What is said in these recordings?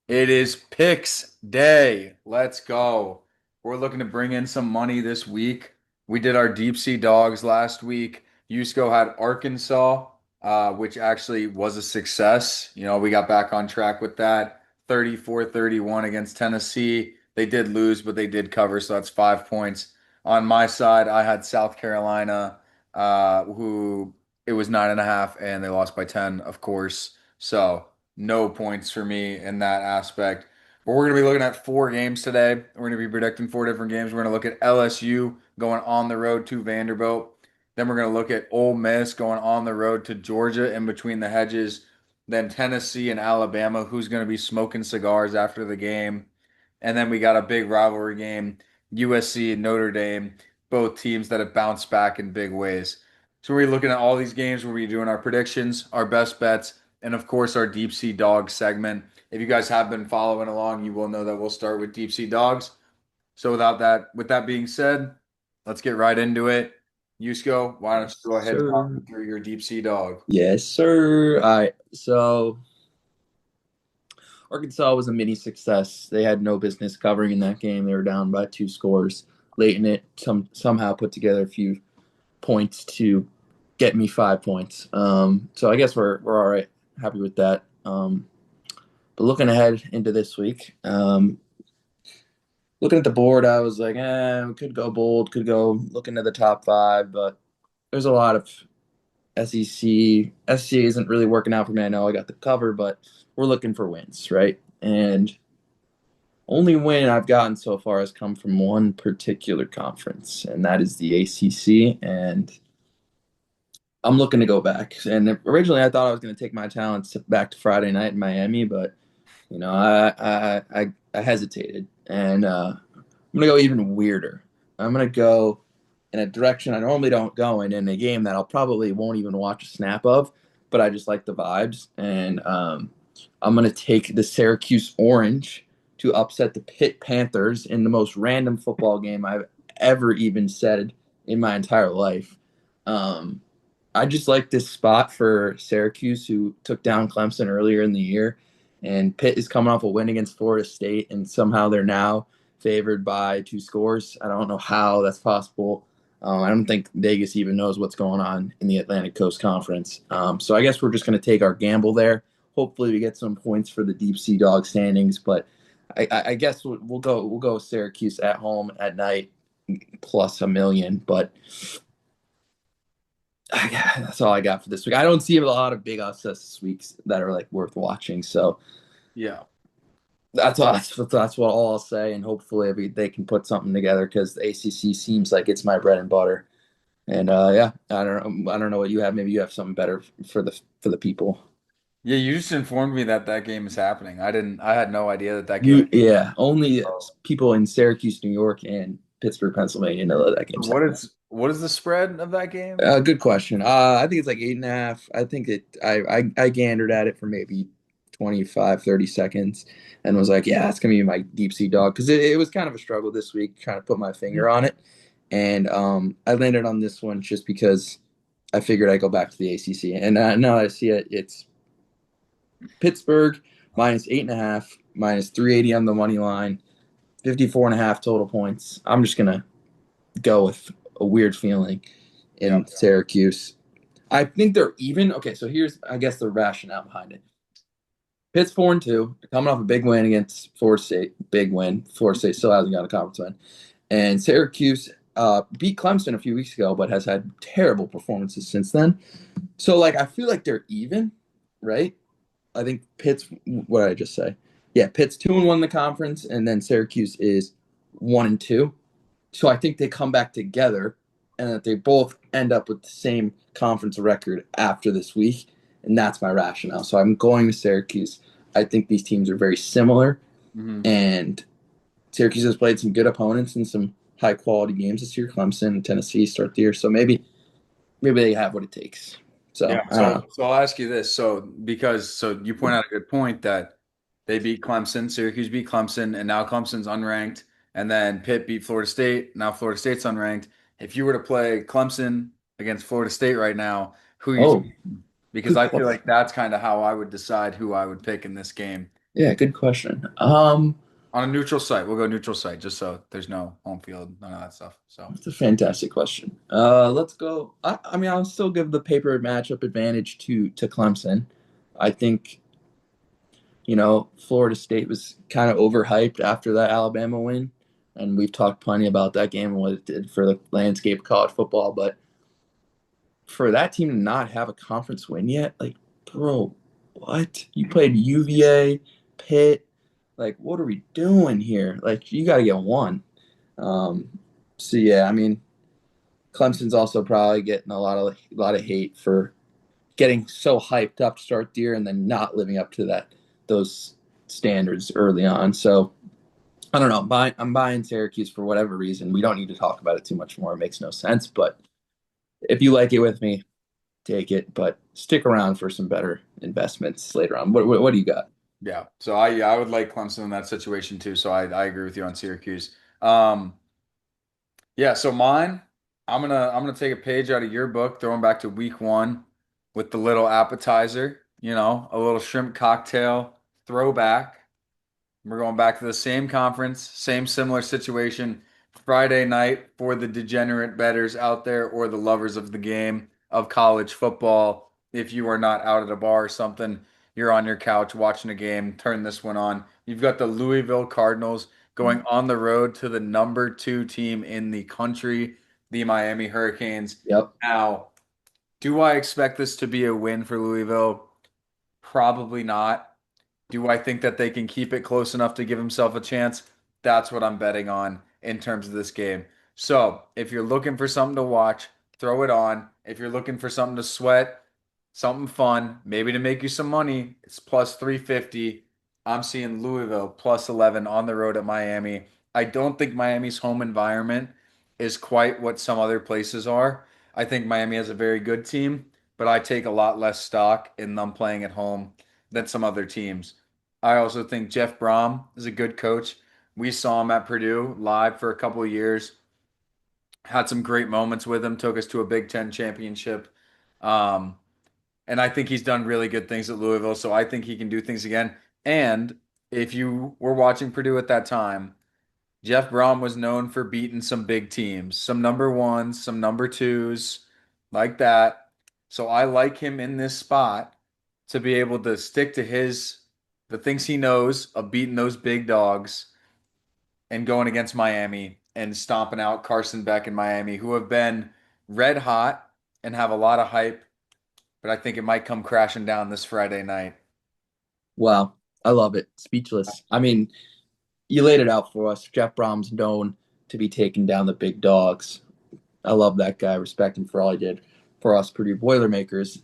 It is picks day. Let's go. We're looking to bring in some money this week. We did our deep sea dogs last week. Yusko had Arkansas, which actually was a success. We got back on track with that. 34-31 against Tennessee. They did lose, but they did cover, so that's 5 points. On my side, I had South Carolina, who it was 9.5, and they lost by 10, of course. So no points for me in that aspect. But we're going to be looking at four games today. We're going to be predicting four different games. We're going to look at LSU going on the road to Vanderbilt. Then we're going to look at Ole Miss going on the road to Georgia in between the hedges. Then Tennessee and Alabama, who's going to be smoking cigars after the game. And then we got a big rivalry game, USC and Notre Dame, both teams that have bounced back in big ways. So we're looking at all these games. We'll be doing our predictions, our best bets, and of course our deep sea dog segment. If you guys have been following along, you will know that we'll start with deep sea dogs. So with that being said, let's get right into it. Yusko, why don't Yes, you go ahead and talk sir. me through your deep sea dog? Yes, sir. All right. So Arkansas was a mini success. They had no business covering in that game. They were down by two scores late in it. Somehow put together a few points to get me 5 points. So I guess we're all right. Happy with that. But looking ahead into this week, looking at the board, I was like, we could go bold, could go look into the top five, but there's a lot of SEC. SEC isn't really working out for me. I know I got the cover, but we're looking for wins, right? And only win I've gotten so far has come from one particular conference, and that is the ACC. And I'm looking to go back. And originally, I thought I was going to take my talents back to Friday night in Miami, but I hesitated, and I'm going to go even weirder. I'm going to go in a direction I normally don't go in a game that I'll probably won't even watch a snap of, but I just like the vibes. And I'm going to take the Syracuse Orange to upset the Pitt Panthers in the most random football game I've ever even said in my entire life. Um, I just like this spot for Syracuse, who took down Clemson earlier in the year. And Pitt is coming off a win against Florida State, and somehow they're now favored by two scores. I don't know how that's possible. I don't think Vegas even knows what's going on in the Atlantic Coast Conference. So I guess we're just going to take our gamble there. Hopefully, we get some points for the deep sea dog standings. But I guess we'll go Syracuse at home at night plus a million. But that's all I got for this week. I don't see a lot of big upsets this week that are like worth watching. So Yeah. that's what all I'll say, and hopefully they can put something together because the ACC seems like it's my bread and butter. And yeah, I don't know what you have. Maybe you have something better for the people. Yeah, you just informed me that that game is happening. I had no idea that that game. Yeah, only people in Syracuse, New York, and Pittsburgh, Pennsylvania know that game's happening. What is the spread of that game? Good question. I think it's like 8.5. I think I gandered at it for maybe 25, 30 seconds and was like, yeah, it's gonna be my deep sea dog. Because it was kind of a struggle this week trying to put my finger on it. And I landed on this one just because I figured I'd go back to the ACC. And now I see it, it's Pittsburgh minus 8.5, minus 380 on the money line, 54.5 total points. I'm just gonna go with a weird feeling Yeah. in Syracuse. I think they're even. Okay, so here's, I guess, the rationale behind it. Pitt's 4-2, coming off a big win against Florida State. Big win. Florida State still hasn't got a conference win. And Syracuse beat Clemson a few weeks ago, but has had terrible performances since then. So, like, I feel like they're even, right? I think Pitt's, what did I just say? Yeah, Pitt's 2-1 in the conference, and then Syracuse is 1-2. So I think they come back together and that they both end up with the same conference record after this week. And that's my rationale. So I'm going to Syracuse. I think these teams are very similar. Hmm. And Syracuse has played some good opponents in some high quality games this year. Clemson and Tennessee start the year. So maybe they have what it takes. Yeah. So I don't So know. so I'll ask you this. So you point out a good point that they beat Clemson, Syracuse beat Clemson, and now Clemson's unranked, and then Pitt beat Florida State. Now Florida State's unranked. If you were to play Clemson against Florida State right now, who are you Oh, taking? Because good I feel like question. that's kind of how I would decide who I would pick in this game. Yeah, good question. On a neutral site. We'll go neutral site just so there's no home field, none of that stuff. So That's a fantastic question. Let's go. I mean, I'll still give the paper matchup advantage to Clemson. I think, Florida State was kind of overhyped after that Alabama win, and we've talked plenty about that game and what it did for the landscape of college football. But for that team to not have a conference win yet, like, bro, what? You played UVA, Pitt. Like, what are we doing here? Like, you got to get one. Um, so yeah, I mean, Clemson's also probably getting a lot of hate for getting so hyped up to start the year and then not living up to those standards early on. So I don't know. I'm buying Syracuse for whatever reason. We don't need to talk about it too much more. It makes no sense. But if you like it with me, take it. But stick around for some better investments later on. What do you got? yeah. So I would like Clemson in that situation too. So I agree with you on Syracuse. Um, yeah, so mine, I'm gonna take a page out of your book, throwing back to week one with the little appetizer, a little shrimp cocktail throwback. We're going back to the same conference, same similar situation. Friday night for the degenerate bettors out there or the lovers of the game of college football. If you are not out at a bar or something, you're on your couch watching a game, turn this one on. You've got the Louisville Cardinals going on the road to the number two team in the country, the Miami Hurricanes. Yep. Now, do I expect this to be a win for Louisville? Probably not. Do I think that they can keep it close enough to give himself a chance? That's what I'm betting on in terms of this game. So, if you're looking for something to watch, throw it on. If you're looking for something to sweat, something fun, maybe to make you some money, it's plus 350. I'm seeing Louisville plus 11 on the road at Miami. I don't think Miami's home environment is quite what some other places are. I think Miami has a very good team, but I take a lot less stock in them playing at home than some other teams. I also think Jeff Brom is a good coach. We saw him at Purdue live for a couple of years, had some great moments with him, took us to a Big Ten championship. Um, and I think he's done really good things at Louisville, so I think he can do things again. And if you were watching Purdue at that time, Jeff Brom was known for beating some big teams, some number ones, some number twos, like that. So I like him in this spot to be able to stick to the things he knows of beating those big dogs and going against Miami and stomping out Carson Beck and Miami, who have been red hot and have a lot of hype, but I think it might come crashing down this Friday night. Wow. I love it. Speechless. I mean, you laid it out for us. Jeff Brom's known to be taking down the big dogs. I love that guy. Respect him for all he did for us Purdue Boilermakers.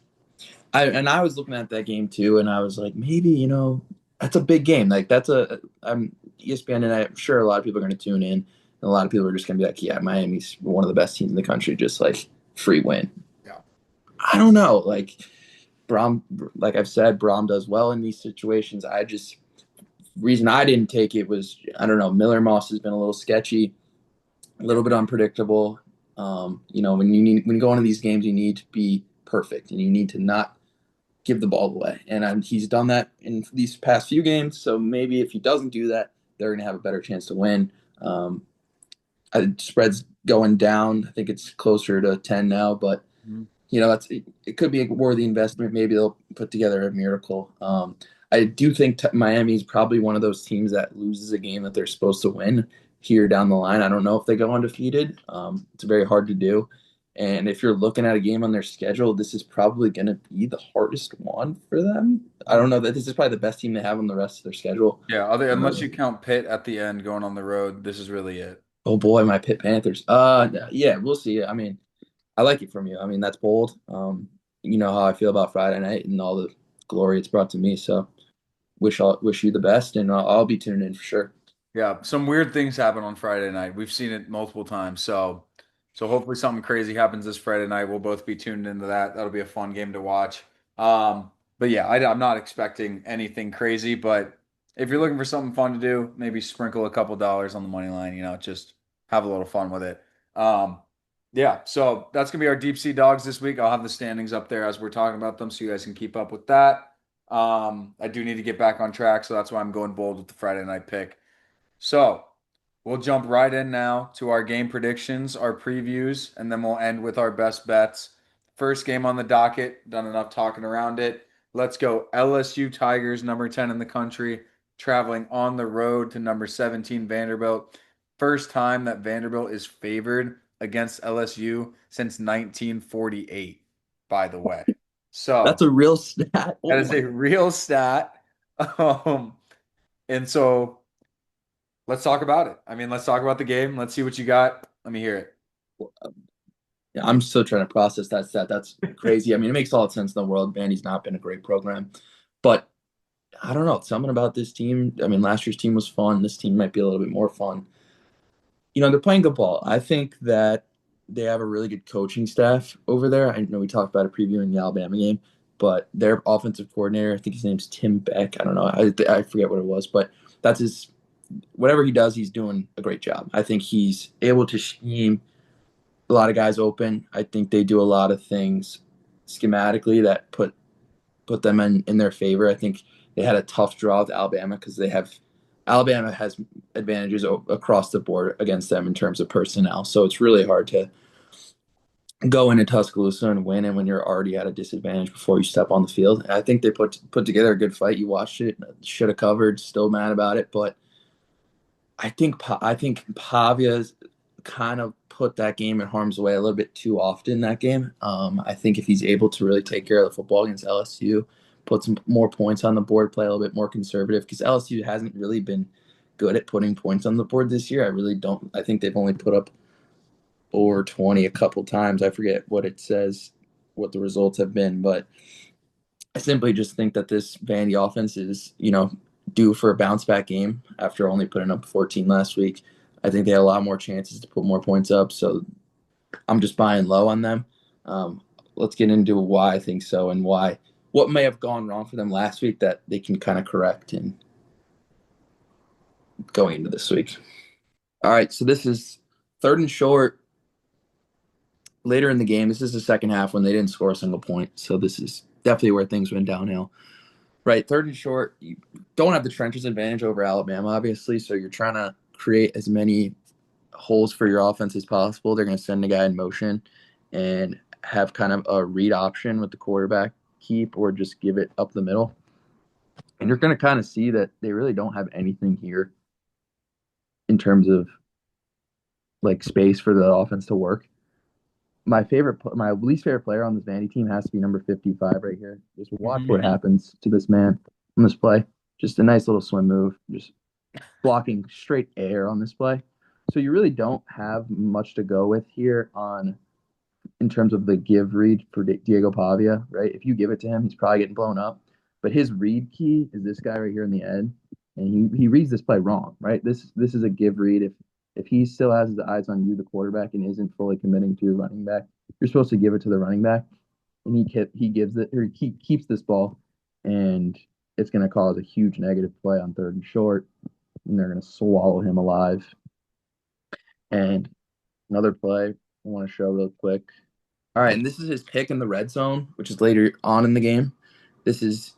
I was looking at that game too, and I was like, maybe that's a big game. Like that's I'm ESPN, and I'm sure a lot of people are going to tune in, and a lot of people are just going to be like, yeah, Miami's one of the best teams in the country, just like free win. Yeah. I don't know, like Brom, like I've said, Brom does well in these situations. I just reason I didn't take it was I don't know. Miller Moss has been a little sketchy, a little bit unpredictable. When you go into these games, you need to be perfect, and you need to not give the ball away. And he's done that in these past few games. So maybe if he doesn't do that, they're going to have a better chance to win. Spread's going down. I think it's closer to 10 now, but Mhm. it could be a worthy investment. Maybe they'll put together a miracle. I do think Miami is probably one of those teams that loses a game that they're supposed to win here down the line. I don't know if they go undefeated. It's very hard to do. And if you're looking at a game on their schedule, this is probably going to be the hardest one for them. I don't know that this is probably the best team they have on the rest of their schedule. Yeah, unless Uh, you count Pitt at the end going on the road, this is really it. oh boy, my Pitt Panthers. Yeah, we'll see. I mean, I like it from you. I mean, that's bold. You know how I feel about Friday night and all the glory it's brought to me. So wish you the best, and I'll be tuning in for sure. Yeah, some weird things happen on Friday night. We've seen it multiple times. So hopefully something crazy happens this Friday night. We'll both be tuned into that. That'll be a fun game to watch. But yeah, I'm not expecting anything crazy, but if you're looking for something fun to do, maybe sprinkle a couple dollars on the money line, just have a little fun with it. Um, yeah, so that's gonna be our deep sea dogs this week. I'll have the standings up there as we're talking about them so you guys can keep up with that. I do need to get back on track, so that's why I'm going bold with the Friday night pick. So we'll jump right in now to our game predictions, our previews, and then we'll end with our best bets. First game on the docket, done enough talking around it. Let's go LSU Tigers, number 10 in the country, traveling on the road to number 17 Vanderbilt. First time that Vanderbilt is favored against LSU since 1948, by the way. That's So a real stat. that Oh is my. a real stat. Um, and so let's talk about it. I mean, let's talk about the game. Let's see what you got. Let me hear Yeah, I'm still trying to process that stat. That's crazy. I mean, it makes all the sense in the world. Vandy's not been a great program, but I don't know. Something about this team. I mean, last year's team was fun. This team might be a little bit more fun. They're playing good ball. I think that they have a really good coaching staff over there. I know we talked about it previewing the Alabama game, but their offensive coordinator, I think his name's Tim Beck. I don't know. I forget what it was, but that's his. Whatever he does, he's doing a great job. I think he's able to scheme a lot of guys open. I think they do a lot of things schematically that put them in their favor. I think they had a tough draw with Alabama because Alabama has advantages across the board against them in terms of personnel. So it's really hard to go into Tuscaloosa and win, and when you're already at a disadvantage before you step on the field. And I think they put together a good fight. You watched it, should have covered. Still mad about it, but I think Pavia's kind of put that game in harm's way a little bit too often. That game, I think if he's able to really take care of the football against LSU, put some more points on the board, play a little bit more conservative because LSU hasn't really been good at putting points on the board this year. I really don't. I think they've only put up over 20 a couple times. I forget what it says, what the results have been, but I simply just think that this Vandy offense is, due for a bounce back game after only putting up 14 last week. I think they have a lot more chances to put more points up. So I'm just buying low on them. Um, let's get into why I think so and what may have gone wrong for them last week that they can kind of correct in going into this week. All right, so this is third and short later in the game. This is the second half when they didn't score a single point. So this is definitely where things went downhill. Right, third and short, you don't have the trenches advantage over Alabama, obviously, so you're trying to create as many holes for your offense as possible. They're going to send a guy in motion and have kind of a read option with the quarterback keep or just give it up the middle. And you're going to kind of see that they really don't have anything here in terms of like space for the offense to work. My least favorite player on this Vandy team has to be number 55 right here. Just watch it. what happens to this man on this play. Just a nice little swim move, just blocking straight air on this play. So you really don't have much to go with here on in terms of the give read for Diego Pavia, right? If you give it to him, he's probably getting blown up. But his read key is this guy right here in the end, and he reads this play wrong, right? This is a give read. If he still has his eyes on you, the quarterback, and isn't fully committing to your running back, you're supposed to give it to the running back, and he gives it or he keeps this ball, and it's going to cause a huge negative play on third and short, and they're going to swallow him alive. And another play I want to show real quick. All right, and this is his pick in the red zone, which is later on in the game. This is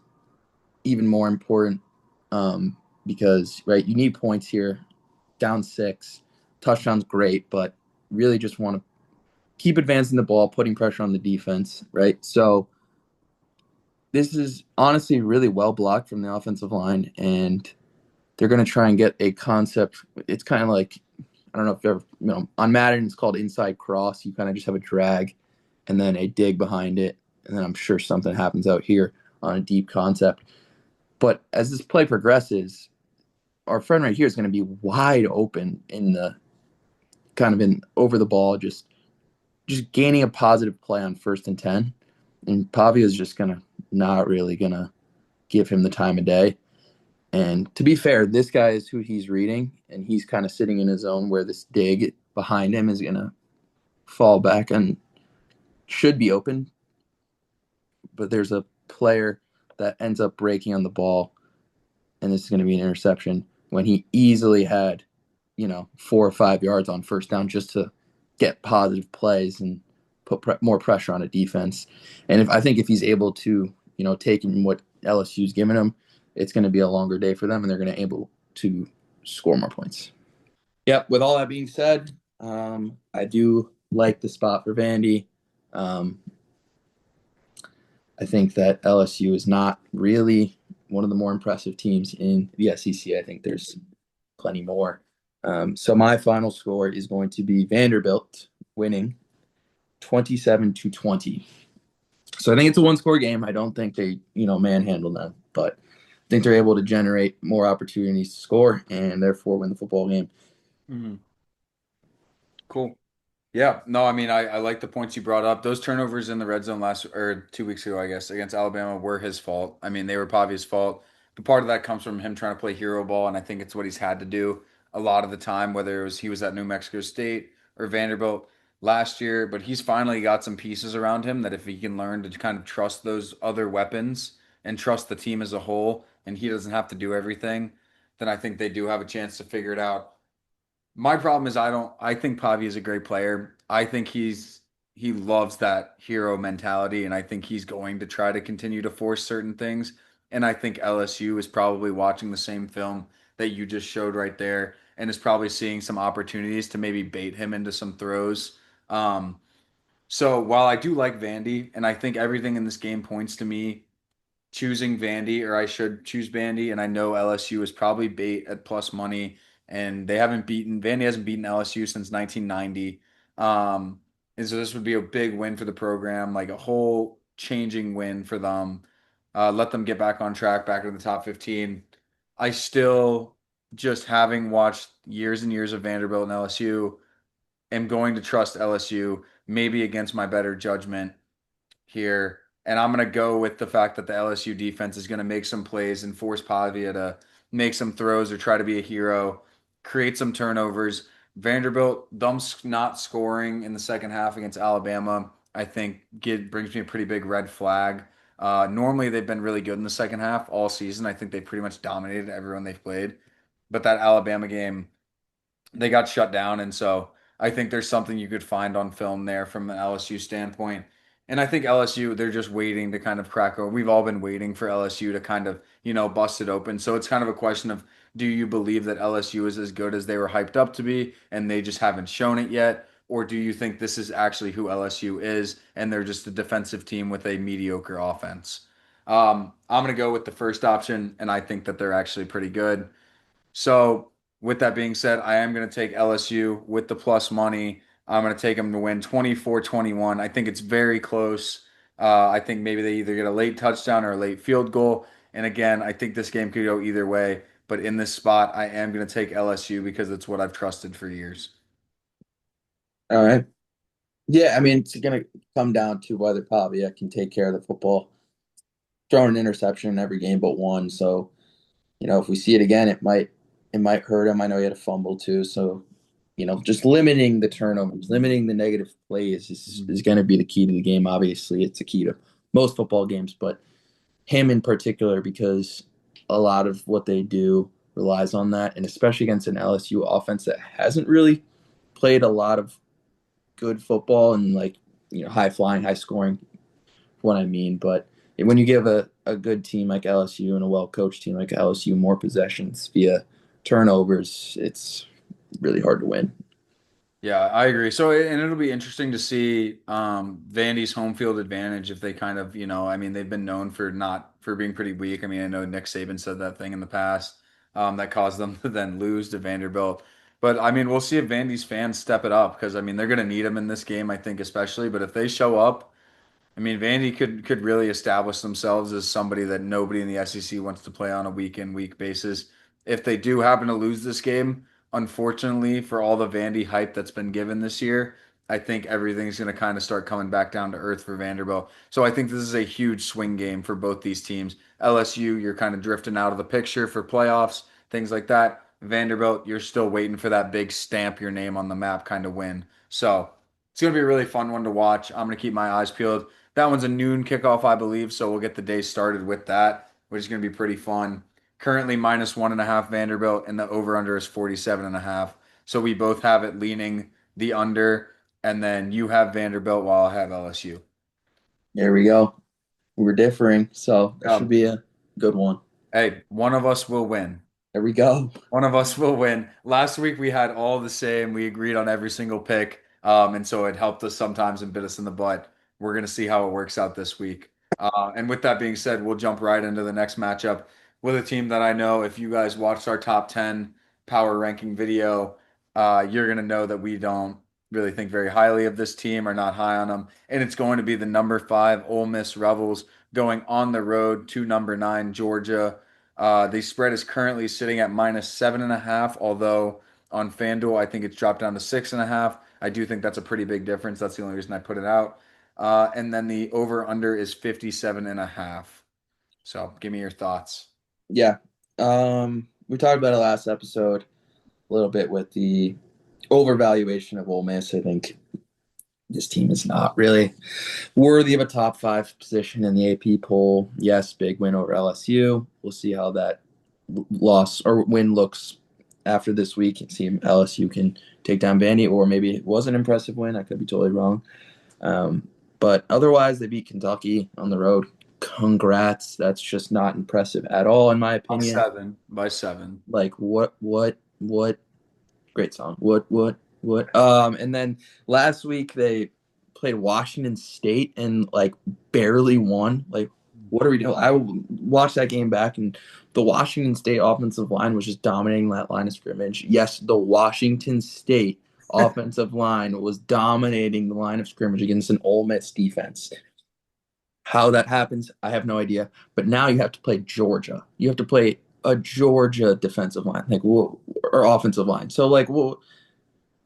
even more important because, right, you need points here. Down 6, touchdown's great, but really just want to keep advancing the ball, putting pressure on the defense, right? So this is honestly really well blocked from the offensive line, and they're going to try and get a concept. It's kind of like, I don't know if you ever, on Madden, it's called inside cross. You kind of just have a drag and then a dig behind it. And then I'm sure something happens out here on a deep concept. But as this play progresses, our friend right here is going to be wide open in the kind of in over the ball, just gaining a positive play on 1st and 10. And Pavia is just not really going to give him the time of day. And to be fair, this guy is who he's reading, and he's kind of sitting in his zone where this dig behind him is going to fall back and should be open. But there's a player that ends up breaking on the ball, and this is going to be an interception when he easily had, 4 or 5 yards on first down just to get positive plays and put more pressure on a defense. And I think if he's able to, take what LSU's giving them, it's going to be a longer day for them, and they're going to able to score more points. Yep. With all that being said, I do like the spot for Vandy. Um, I think that LSU is not really one of the more impressive teams in the SEC. I think there's plenty more. So my final score is going to be Vanderbilt winning 27-20. So I think it's a one-score game. I don't think they, manhandle them, but I think they're able to generate more opportunities to score and therefore win the football game. Mhm. Cool. Yeah, no, I mean, I like the points you brought up. Those turnovers in the red zone last or 2 weeks ago, I guess, against Alabama were his fault. I mean, they were probably his fault. But part of that comes from him trying to play hero ball, and I think it's what he's had to do a lot of the time, whether it was he was at New Mexico State or Vanderbilt last year. But he's finally got some pieces around him that if he can learn to kind of trust those other weapons and trust the team as a whole, and he doesn't have to do everything, then I think they do have a chance to figure it out. My problem is I think Pavi is a great player. I think he loves that hero mentality and I think he's going to try to continue to force certain things. And I think LSU is probably watching the same film that you just showed right there and is probably seeing some opportunities to maybe bait him into some throws. Um, so while I do like Vandy and I think everything in this game points to me choosing Vandy, or I should choose Vandy. And I know LSU is probably bait at plus money, and Vandy hasn't beaten LSU since 1990. Um, and so this would be a big win for the program, like a whole changing win for them. Let them get back on track, back in the top 15. I still, just having watched years and years of Vanderbilt and LSU, am going to trust LSU, maybe against my better judgment here, and I'm going to go with the fact that the LSU defense is going to make some plays and force Pavia to make some throws or try to be a hero, create some turnovers. Vanderbilt, them not scoring in the second half against Alabama, I think brings me a pretty big red flag. Normally, they've been really good in the second half all season. I think they pretty much dominated everyone they've played. But that Alabama game, they got shut down. And so I think there's something you could find on film there from an LSU standpoint. And I think LSU, they're just waiting to kind of crack open. We've all been waiting for LSU to kind of, bust it open. So it's kind of a question of, do you believe that LSU is as good as they were hyped up to be and they just haven't shown it yet? Or do you think this is actually who LSU is and they're just a defensive team with a mediocre offense? I'm going to go with the first option, and I think that they're actually pretty good. So, with that being said, I am going to take LSU with the plus money. I'm going to take them to win 24-21. I think it's very close. I think maybe they either get a late touchdown or a late field goal. And again, I think this game could go either way. But in this spot, I am going to take LSU because it's what I've trusted for years. All right. Yeah, I mean, it's going to come down to whether Pavia can take care of the football, throwing an interception in every game but one. So, if we see it again, it might hurt him. I know he had a fumble too. So, just limiting the turnovers, limiting the negative plays is going to be the key to the game. Obviously, it's the key to most football games, but him in particular, because a lot of what they do relies on that, and especially against an LSU offense that hasn't really played a lot of good football and like high flying, high scoring. What I mean, but when you give a good team like LSU and a well coached team like LSU more possessions via turnovers, it's really hard to win. Yeah, I agree. So, and it'll be interesting to see Vandy's home field advantage if they kind of, I mean, they've been known for not for being pretty weak. I mean, I know Nick Saban said that thing in the past that caused them to then lose to Vanderbilt. But I mean, we'll see if Vandy's fans step it up because I mean, they're going to need them in this game, I think, especially. But if they show up, I mean, Vandy could really establish themselves as somebody that nobody in the SEC wants to play on a week in week basis. If they do happen to lose this game, unfortunately, for all the Vandy hype that's been given this year, I think everything's going to kind of start coming back down to earth for Vanderbilt. So I think this is a huge swing game for both these teams. LSU, you're kind of drifting out of the picture for playoffs, things like that. Vanderbilt, you're still waiting for that big stamp your name on the map kind of win. So it's going to be a really fun one to watch. I'm going to keep my eyes peeled. That one's a noon kickoff, I believe, so we'll get the day started with that, which is going to be pretty fun. Currently -1.5 Vanderbilt, and the over/under is 47.5. So we both have it leaning the under, and then you have Vanderbilt while I have LSU. There we go. We're differing, so that should Um, be a Good one. Hey, one of us will win. There we go. One of us will win. Last week we had all the same. We agreed on every single pick. And so it helped us sometimes and bit us in the butt. We're going to see how it works out this week. And with that being said, we'll jump right into the next matchup with a team that I know if you guys watched our top 10 power ranking video, you're going to know that we don't really think very highly of this team or not high on them. And it's going to be the number 5 Ole Miss Rebels going on the road to number 9 Georgia. The spread is currently sitting at -7.5, although on FanDuel, I think it's dropped down to 6.5. I do think that's a pretty big difference. That's the only reason I put it out. And then the over under is 57.5. So give me your thoughts. Yeah. We talked about it last episode a little bit with the overvaluation of Ole Miss. I think this team is not really worthy of a top five position in the AP poll. Yes, big win over LSU. We'll see how that loss or win looks after this week and see if LSU can take down Vandy, or maybe it was an impressive win. I could be totally wrong. But otherwise, they beat Kentucky on the road. Congrats. That's just not impressive at all, in my By opinion. seven. By seven. Like, what? Great song. What? And then last week they played Washington State and like barely won. Like, what are we doing? I watched that game back, and the Washington State offensive line was just dominating that line of scrimmage. Yes, the Washington State offensive line was dominating the line of scrimmage against an Ole Miss defense. How that happens, I have no idea. But now you have to play Georgia. You have to play a Georgia defensive line, like or offensive line. So like, well,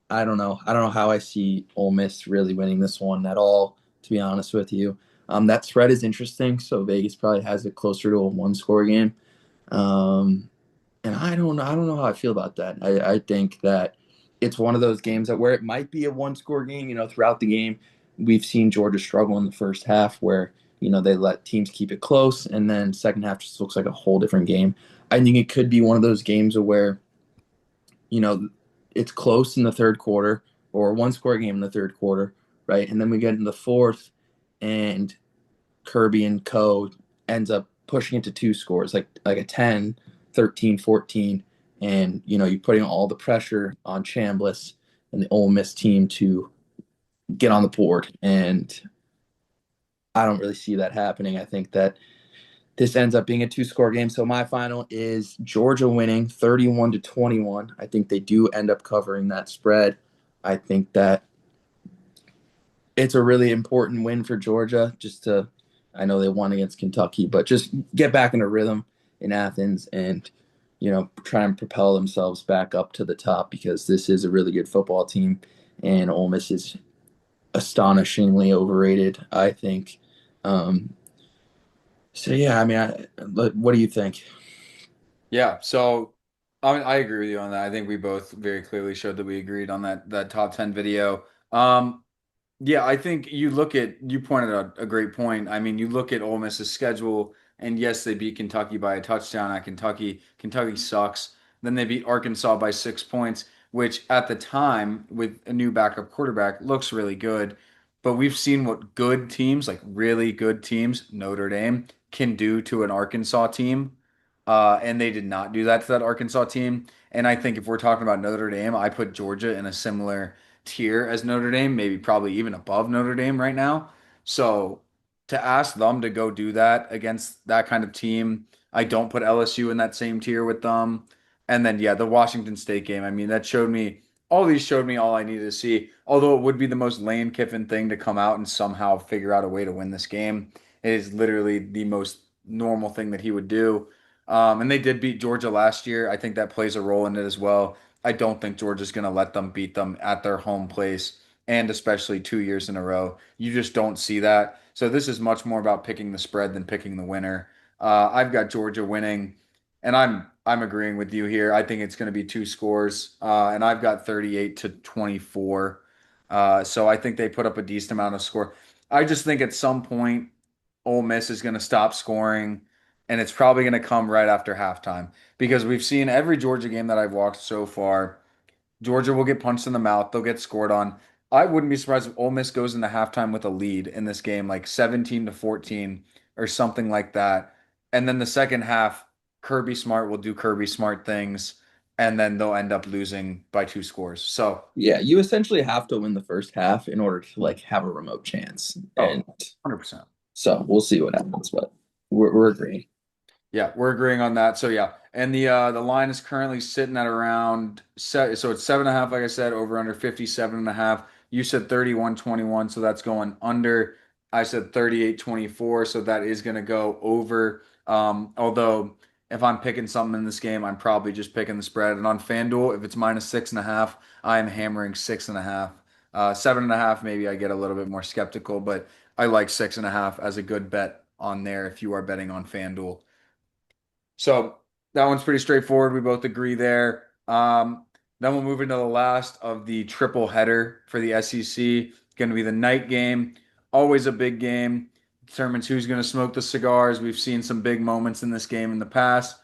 I don't know. I don't know how I see Ole Miss really winning this one at all, to be honest with you. That spread is interesting. So Vegas probably has it closer to a one-score game. And I don't know. I don't know how I feel about that. I think that it's one of those games that where it might be a one-score game. Throughout the game, we've seen Georgia struggle in the first half, where they let teams keep it close, and then second half just looks like a whole different game. I think it could be one of those games where you know it's close in the third quarter, or a one-score game in the third quarter, right? And then we get into the fourth, and Kirby and Co ends up pushing it to two scores, like a 10, 13, 14. And, you're putting all the pressure on Chambliss and the Ole Miss team to get on the board. And I don't really see that happening. I think that this ends up being a two-score game. So my final is Georgia winning 31-21. I think they do end up covering that spread. I think that it's a really important win for Georgia, I know they won against Kentucky, but just get back in a rhythm in Athens and, try and propel themselves back up to the top, because this is a really good football team, and Ole Miss is astonishingly overrated, I think. So yeah, I mean, what do you think? Yeah, so I agree with you on that. I think we both very clearly showed that we agreed on that top 10 video. Yeah, I think you pointed out a great point. I mean, you look at Ole Miss's schedule, and yes, they beat Kentucky by a touchdown at Kentucky. Kentucky sucks. Then they beat Arkansas by 6 points, which at the time, with a new backup quarterback, looks really good. But we've seen what good teams, like really good teams, Notre Dame, can do to an Arkansas team. And they did not do that to that Arkansas team. And I think if we're talking about Notre Dame, I put Georgia in a similar tier as Notre Dame, maybe probably even above Notre Dame right now. So to ask them to go do that against that kind of team, I don't put LSU in that same tier with them. And then yeah, the Washington State game. I mean, that showed me all these showed me all I needed to see. Although it would be the most Lane Kiffin thing to come out and somehow figure out a way to win this game. It is literally the most normal thing that he would do. And they did beat Georgia last year. I think that plays a role in it as well. I don't think Georgia's going to let them beat them at their home place, and especially 2 years in a row. You just don't see that. So this is much more about picking the spread than picking the winner. I've got Georgia winning, and I'm agreeing with you here. I think it's going to be two scores, and I've got 38-24. So I think they put up a decent amount of score. I just think at some point Ole Miss is going to stop scoring, and it's probably going to come right after halftime because we've seen every Georgia game that I've watched so far. Georgia will get punched in the mouth. They'll get scored on. I wouldn't be surprised if Ole Miss goes into halftime with a lead in this game, like 17-14 or something like that. And then the second half, Kirby Smart will do Kirby Smart things, and then they'll end up losing by 2 scores. So, Yeah, you essentially have to win the first half in order to like have a remote chance. oh, And 100%. so we'll see what happens, but we're agreeing. Yeah, we're agreeing on that. So yeah, and the line is currently sitting at around so it's 7.5, like I said, over under 57.5. You said 31-21, so that's going under. I said 38-24, so that is going to go over. Although if I'm picking something in this game, I'm probably just picking the spread. And on FanDuel, if it's -6.5, I am hammering 6.5. 7.5, maybe I get a little bit more skeptical, but I like 6.5 as a good bet on there if you are betting on FanDuel. So that one's pretty straightforward. We both agree there. Then we'll move into the last of the triple header for the SEC. Going to be the night game. Always a big game. Determines who's going to smoke the cigars. We've seen some big moments in this game in the past.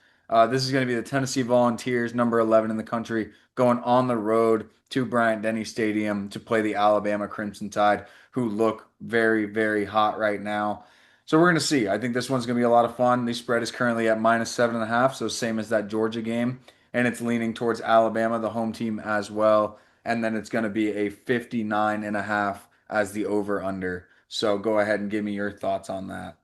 This is going to be the Tennessee Volunteers, number 11 in the country, going on the road to Bryant-Denny Stadium to play the Alabama Crimson Tide, who look very, very hot right now. So we're going to see. I think this one's going to be a lot of fun. The spread is currently at -7.5, so same as that Georgia game, and it's leaning towards Alabama, the home team, as well. And then it's going to be a 59.5 as the over under. So go ahead and give me your thoughts on that.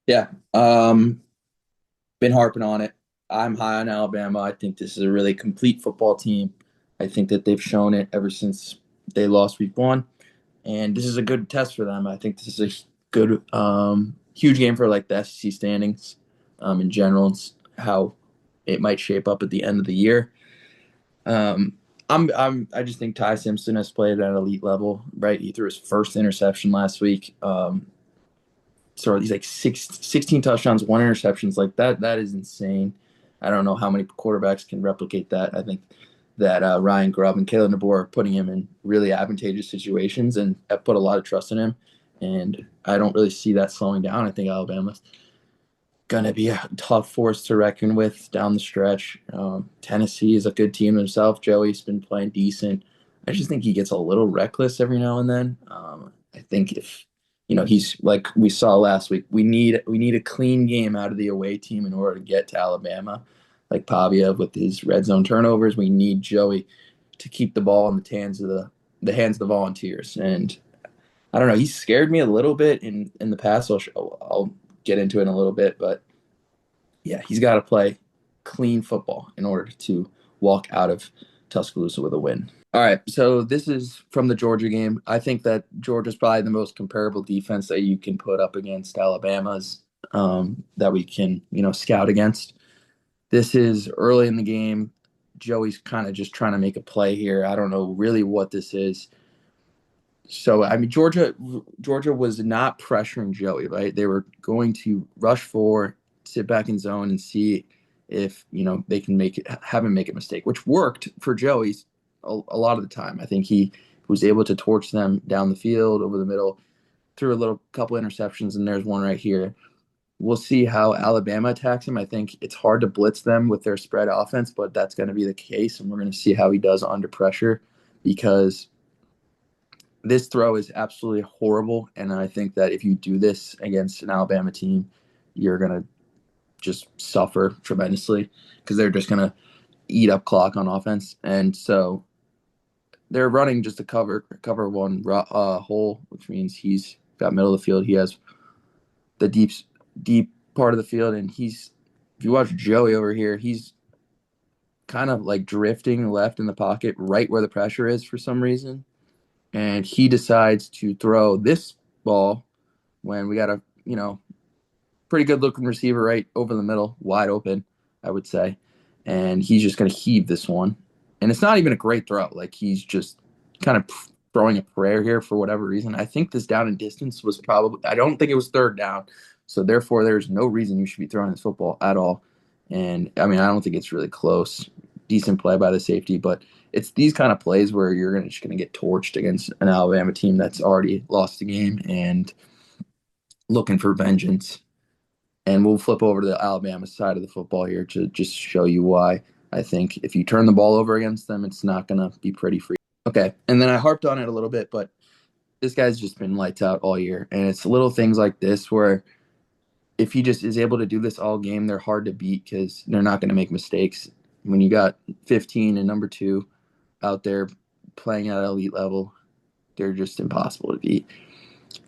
Yeah. Been harping on it. I'm high on Alabama. I think this is a really complete football team. I think that they've shown it ever since they lost week one. And this is a good test for them. I think this is a good, huge game for like the SEC standings in general, and how it might shape up at the end of the year. I just think Ty Simpson has played at an elite level. Right, he threw his first interception last week. So he's like 16 touchdowns, 1 interceptions. Like that is insane. I don't know how many quarterbacks can replicate that. I think that Ryan Grubb and Kalen DeBoer are putting him in really advantageous situations and have put a lot of trust in him. And I don't really see that slowing down. I think Alabama's gonna be a tough force to reckon with down the stretch. Tennessee is a good team himself. Joey's been playing decent. I just think he gets a little reckless every now and then. I think if he's like we saw last week, we need a clean game out of the away team in order to get to Alabama. Like Pavia with his red zone turnovers, we need Joey to keep the ball in the hands of the Volunteers. And I don't know. He scared me a little bit in the past. I'll get into it in a little bit, but yeah, he's got to play clean football in order to walk out of Tuscaloosa with a win. All right, so this is from the Georgia game. I think that Georgia's probably the most comparable defense that you can put up against Alabama's, that we can scout against. This is early in the game. Joey's kind of just trying to make a play here. I don't know really what this is. So I mean, Georgia was not pressuring Joey, right? They were going to rush forward, sit back in zone, and see if they can have him make a mistake, which worked for Joey a lot of the time. I think he was able to torch them down the field, over the middle, threw a little couple interceptions, and there's one right here. We'll see how Alabama attacks him. I think it's hard to blitz them with their spread offense, but that's going to be the case, and we're going to see how he does under pressure, because this throw is absolutely horrible. And I think that if you do this against an Alabama team, you're going to just suffer tremendously, because they're just going to eat up clock on offense. And so they're running just a cover one hole, which means he's got middle of the field. He has the deep part of the field. And if you watch Joey over here, he's kind of like drifting left in the pocket, right where the pressure is for some reason. And he decides to throw this ball when we got a pretty good looking receiver right over the middle, wide open, I would say. And he's just going to heave this one. And it's not even a great throw. Like, he's just kind of throwing a prayer here for whatever reason. I think this down and distance was I don't think it was third down. So therefore, there's no reason you should be throwing this football at all. And I mean, I don't think it's really close. Decent play by the safety, but it's these kind of plays where you're just going to get torched against an Alabama team that's already lost the game and looking for vengeance. And we'll flip over to the Alabama side of the football here to just show you why I think if you turn the ball over against them, it's not going to be pretty free. Okay, and then I harped on it a little bit, but this guy's just been lights out all year. And it's little things like this where if he just is able to do this all game, they're hard to beat because they're not going to make mistakes. When you got 15 and number two out there playing at elite level, they're just impossible to beat.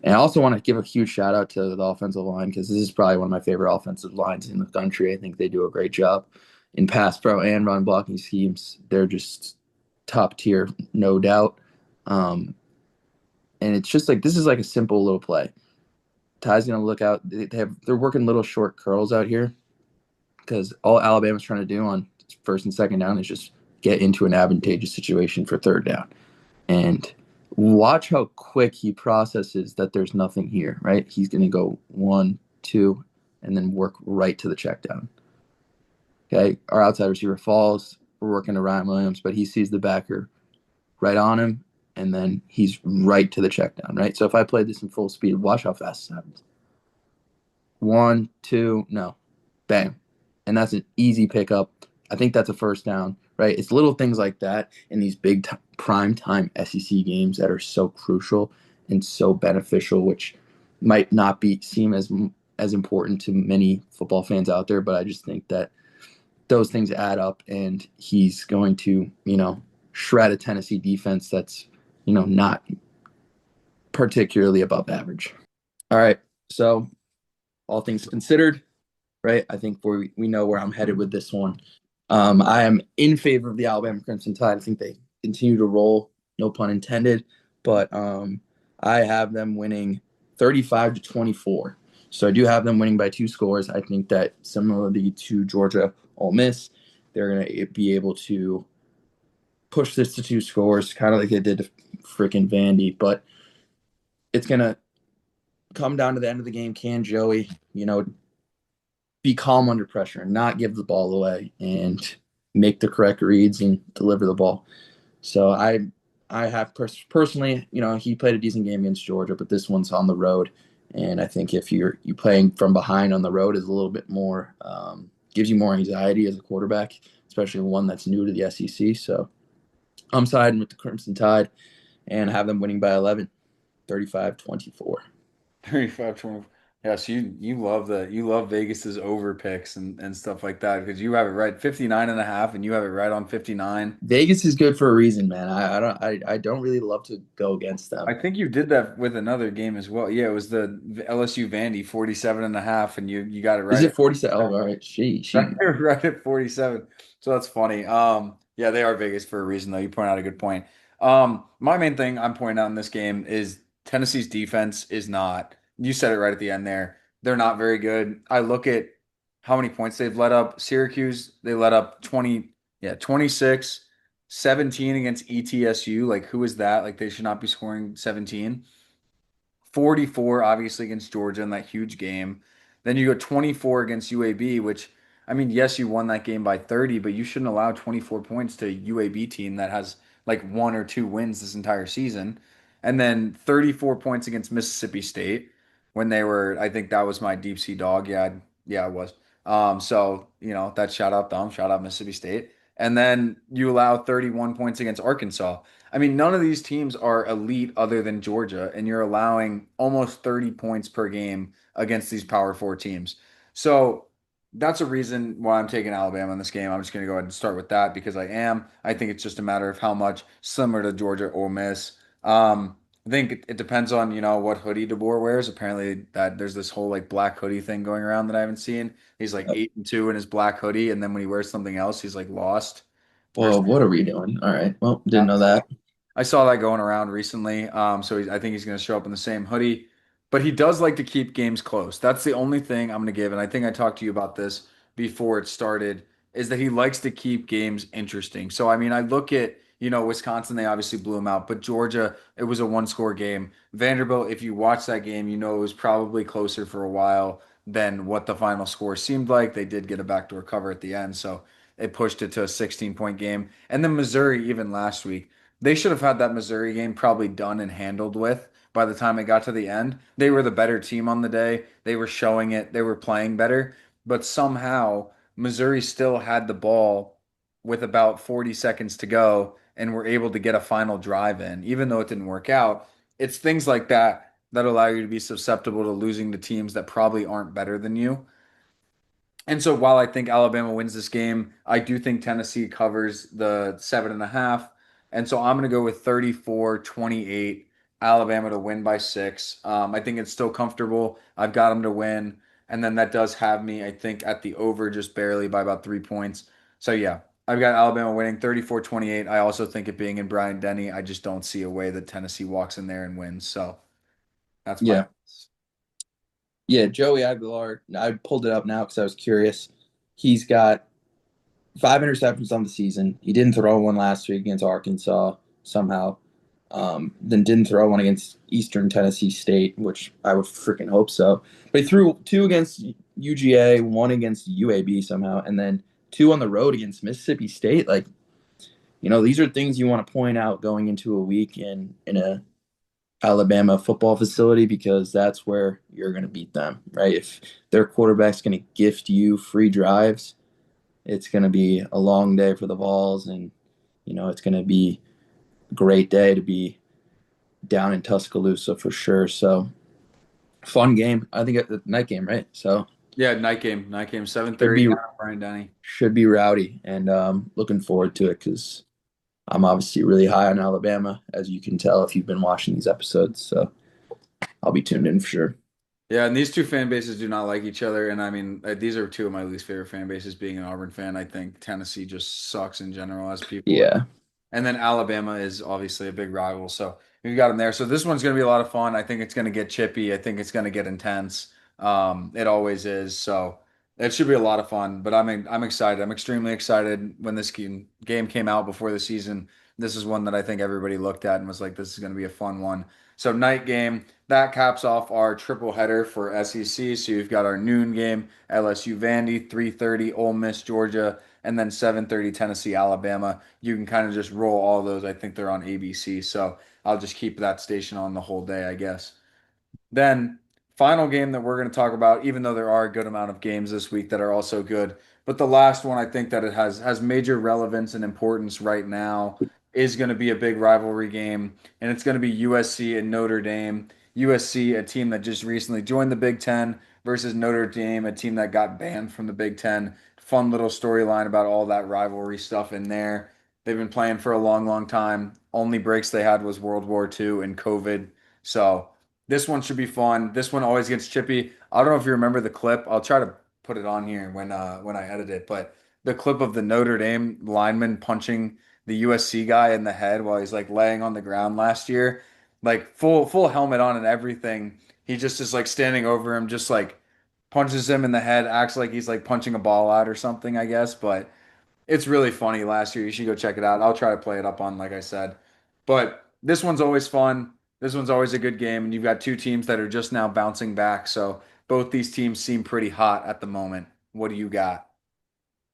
And I also want to give a huge shout out to the offensive line because this is probably one of my favorite offensive lines in the country. I think they do a great job in pass pro and run blocking schemes. They're just top tier, no doubt. Um, and it's just like this is like a simple little play. Ty's gonna look out. They're working little short curls out here because all Alabama's trying to do on first and second down is just get into an advantageous situation for third down. And watch how quick he processes that there's nothing here, right? He's going to go one, two, and then work right to the check down. Okay. Our outside receiver falls. We're working to Ryan Williams, but he sees the backer right on him, and then he's right to the check down, right? So if I played this in full speed, watch how fast this happens. One, two, no. Bang. And that's an easy pickup. I think that's a first down, right? It's little things like that in these prime time SEC games that are so crucial and so beneficial, which might not be seem as important to many football fans out there, but I just think that those things add up, and he's going to, shred a Tennessee defense that's, not particularly above average. All right, so all things considered, right? I think we know where I'm headed with this one. I am in favor of the Alabama Crimson Tide. I think they continue to roll, no pun intended, but I have them winning 35-24. So I do have them winning by 2 scores. I think that similarly to Georgia Ole Miss, they're going to be able to push this to 2 scores, kind of like they did to freaking Vandy. But it's going to come down to the end of the game. Can Joey, be calm under pressure and not give the ball away and make the correct reads and deliver the ball. So I have personally, he played a decent game against Georgia, but this one's on the road, and I think if you playing from behind on the road is a little bit more gives you more anxiety as a quarterback, especially one that's new to the SEC. So I'm siding with the Crimson Tide and have them winning by 11, 35-24. 35-20. Yeah, so you love you love Vegas's over picks and stuff like that because you have it right 59.5 and you have it right on 59. Vegas is good for a reason, man. I don't really love to go against I them. think you did that with another game as well. Yeah, it was the LSU Vandy 47.5 and you got it Is right it at 47? Oh, all right. She. right at 47. So that's funny. Yeah, they are Vegas for a reason though. You point out a good point. My main thing I'm pointing out in this game is Tennessee's defense is not, you said it right at the end there. They're not very good. I look at how many points they've let up. Syracuse, they let up 20, yeah, 26, 17 against ETSU. Like, who is that? Like, they should not be scoring 17. 44 obviously against Georgia in that huge game. Then you go 24 against UAB, which I mean, yes, you won that game by 30, but you shouldn't allow 24 points to a UAB team that has like 1 or 2 wins this entire season. And then 34 points against Mississippi State when they were, I think that was my deep sea dog. Yeah, yeah, it was. So, that shout out them, shout out Mississippi State. And then you allow 31 points against Arkansas. I mean, none of these teams are elite other than Georgia, and you're allowing almost 30 points per game against these Power Four teams. So that's a reason why I'm taking Alabama in this game. I'm just going to go ahead and start with that because I am. I think it's just a matter of how much similar to Georgia Ole Miss. I think it depends on, what hoodie DeBoer wears. Apparently that there's this whole like black hoodie thing going around that I haven't seen. He's like 8-2 in his black hoodie, and then when he wears something else, he's like lost. Well, what are we doing? All right. Well, didn't know that. I saw that going around recently. I think he's going to show up in the same hoodie, but he does like to keep games close. That's the only thing I'm going to give. And I think I talked to you about this before it started, is that he likes to keep games interesting. So, I mean, I look at, Wisconsin, they obviously blew him out, but Georgia, it was a 1-score game. Vanderbilt, if you watch that game, it was probably closer for a while than what the final score seemed like. They did get a backdoor cover at the end. So it pushed it to a 16-point game. And then Missouri, even last week, they should have had that Missouri game probably done and handled with by the time it got to the end. They were the better team on the day. They were showing it. They were playing better. But somehow Missouri still had the ball with about 40 seconds to go and were able to get a final drive in, even though it didn't work out. It's things like that that allow you to be susceptible to losing to teams that probably aren't better than you. And so while I think Alabama wins this game, I do think Tennessee covers the 7.5. And so I'm going to go with 34-28, Alabama to win by 6. I think it's still comfortable. I've got them to win. And then that does have me, I think, at the over just barely by about 3 points. So yeah, I've got Alabama winning 34-28. I also think it being in Bryant-Denny, I just don't see a way that Tennessee walks in there and wins. So that's my. Yeah. Yeah, Joey Aguilar. I pulled it up now because I was curious. He's got 5 interceptions on the season. He didn't throw one last week against Arkansas somehow. Then didn't throw one against Eastern Tennessee State, which I would freaking hope so. But he threw two against UGA, one against UAB somehow, and then two on the road against Mississippi State. Like, these are things you want to point out going into a week in a Alabama football facility because that's where you're going to beat them, right? If their quarterback's going to gift you free drives, it's going to be a long day for the Vols, and it's going to be a great day to be down in Tuscaloosa for sure. So fun game. I think it's a night game, right? So Yeah, night game, should 7:30 be down at Bryant-Denny. should be rowdy, and looking forward to it because I'm obviously really high on Alabama, as you can tell if you've been watching these episodes. So I'll be tuned in for sure. Yeah, and these two fan bases do not like each other. And I mean, these are two of my least favorite fan bases. Being an Auburn fan, I think Tennessee just sucks in general, as people. Yeah. And then Alabama is obviously a big rival. So we got them there. So this one's going to be a lot of fun. I think it's going to get chippy. I think it's going to get intense. It always is. So it should be a lot of fun. But I'm excited. I'm extremely excited when this game came out before the season. This is one that I think everybody looked at and was like, this is going to be a fun one. So night game that caps off our triple header for SEC. So you've got our noon game, LSU Vandy, 3:30 Ole Miss Georgia, and then 7:30 Tennessee Alabama. You can kind of just roll all those. I think they're on ABC. So I'll just keep that station on the whole day, I guess. Then, final game that we're going to talk about, even though there are a good amount of games this week that are also good, but the last one I think that it has major relevance and importance right now is going to be a big rivalry game, and it's going to be USC and Notre Dame. USC, a team that just recently joined the Big Ten, versus Notre Dame, a team that got banned from the Big Ten. Fun little storyline about all that rivalry stuff in there. They've been playing for a long, long time. Only breaks they had was World War II and COVID. So this one should be fun. This one always gets chippy. I don't know if you remember the clip. I'll try to put it on here when I edit it, but the clip of the Notre Dame lineman punching the USC guy in the head while he's like laying on the ground last year, like full helmet on and everything. He just is like standing over him, just like punches him in the head, acts like he's like punching a ball out or something, I guess. But it's really funny last year. You should go check it out. I'll try to play it up on, like I said. But this one's always fun. This one's always a good game. And you've got two teams that are just now bouncing back. So both these teams seem pretty hot at the moment. What do you got?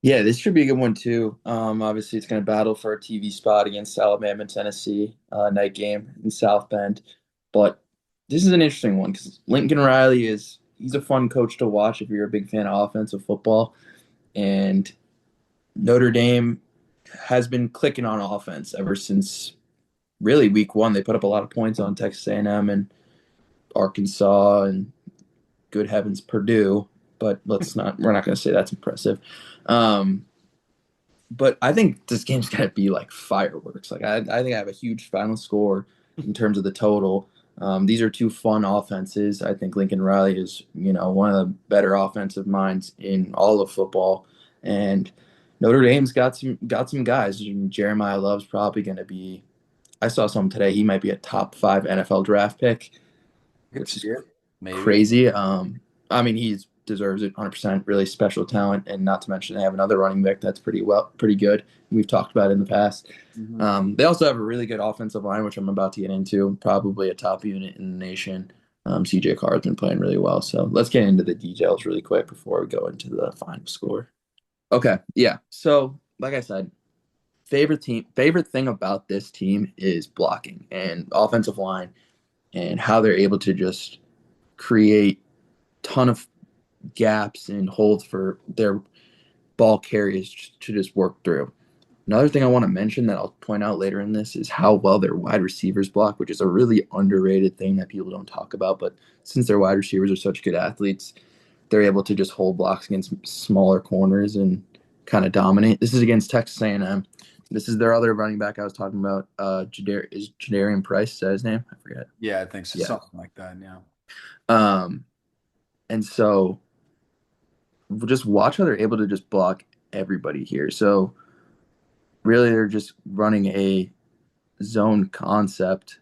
Yeah, this should be a good one too. Obviously, it's going to battle for a TV spot against Alabama and Tennessee night game in South Bend. But this is an interesting one because Lincoln Riley he's a fun coach to watch if you're a big fan of offensive football. And Notre Dame has been clicking on offense ever since really week one. They put up a lot of points on Texas A&M and Arkansas and good heavens Purdue. But we're not going to say that's impressive. Um, but I think this game's gonna be like fireworks. Like I think I have a huge final score in terms of the total. These are two fun offenses. I think Lincoln Riley is, one of the better offensive minds in all of football, and Notre Dame's got some guys. Jeremiah Love's probably going to be. I saw some today. He might be a top 5 NFL draft pick, I could which is see it. Maybe. crazy. I mean, he deserves it 100%. Really special talent, and not to mention they have another running back that's pretty good. We've talked about it in the past. Mhm. They also have a really good offensive line, which I'm about to get into. Probably a top unit in the nation. CJ Carr has been playing really well. So let's get into the details really quick before we go into the final score. Okay, yeah. So like I said, favorite thing about this team is blocking and offensive line and how they're able to just create ton of gaps and holes for their ball carriers to just work through. Another thing I want to mention that I'll point out later in this is how well their wide receivers block, which is a really underrated thing that people don't talk about. But since their wide receivers are such good athletes, they're able to just hold blocks against smaller corners and kind of dominate. This is against Texas A&M. This is their other running back I was talking about. Is Jadarian Price? Is that his name? I forget. Yeah, I think so. Yeah. Something like that. Yeah. Um, and so just watch how they're able to just block everybody here. So really, they're just running a zone concept,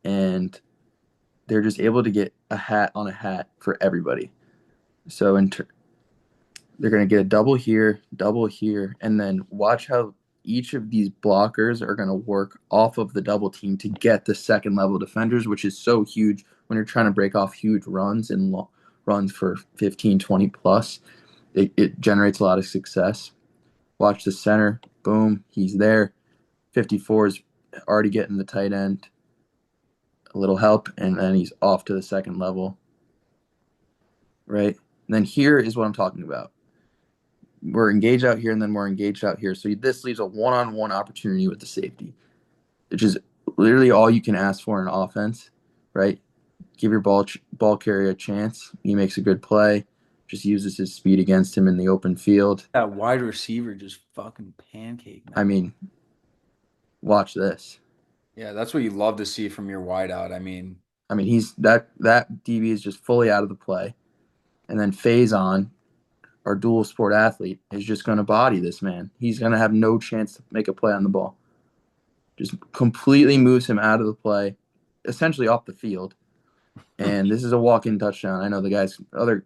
and they're just able to get a hat on a hat for everybody. So they're going to get a double here, and then watch how each of these blockers are going to work off of the double team to get the second level defenders, which is so huge when you're trying to break off huge runs and runs for 15, 20 plus. It generates a lot of success. Watch the center. Boom. He's there. 54 is already getting the tight end a little help, and then he's off to the second level. Right. And then here is what I'm talking about. We're engaged out here, and then we're engaged out here. So this leaves a one-on-one opportunity with the safety, which is literally all you can ask for in offense, right? Give your ball carrier a chance. He makes a good play. Just uses his speed against him in the open field. That wide receiver just fucking pancake, I man. mean, watch this. Yeah, that's what you love to see from your wideout. I mean, He's that DB is just fully out of the play, and then Faison, our dual sport athlete, is just going to body this man. He's going to have no chance to make a play on the ball. Just completely moves him out of the play, essentially off the field. And this is a walk-in touchdown. I know the other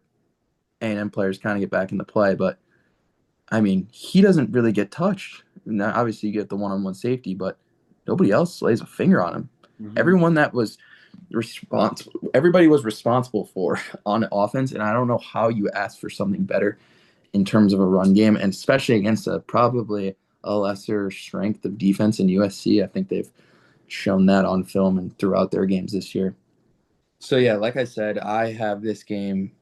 A&M players kind of get back in the play, but he doesn't really get touched. Now, obviously, you get the one-on-one safety, but nobody else lays a finger on him. mhm. Everyone that was responsible, everybody was responsible for on offense, and I don't know how you ask for something better in terms of a run game, and especially against probably a lesser strength of defense in USC. I think they've shown that on film and throughout their games this year. So yeah, like I said, I have this game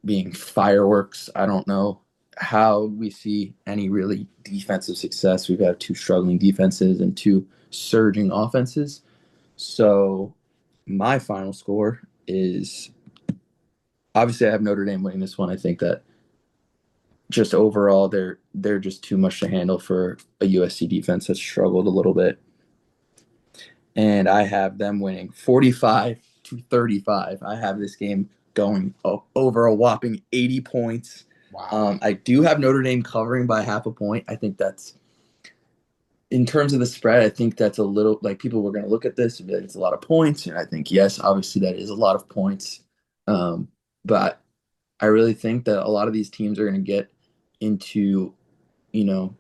being fireworks. I don't know how we see any really defensive success. We've got two struggling defenses and two surging offenses. So my final score is obviously I have Notre Dame winning this one. I think that just overall they're just too much to handle for a USC defense that's struggled a little bit. And I have them winning 45-35. I have this game going over a whopping 80 points. Wow. I do have Notre Dame covering by half a point. I think that's in terms of the spread. I think that's a little like people were going to look at this and be like, it's a lot of points, and I think yes, obviously that is a lot of points. But I really think that a lot of these teams are going to get into, you know,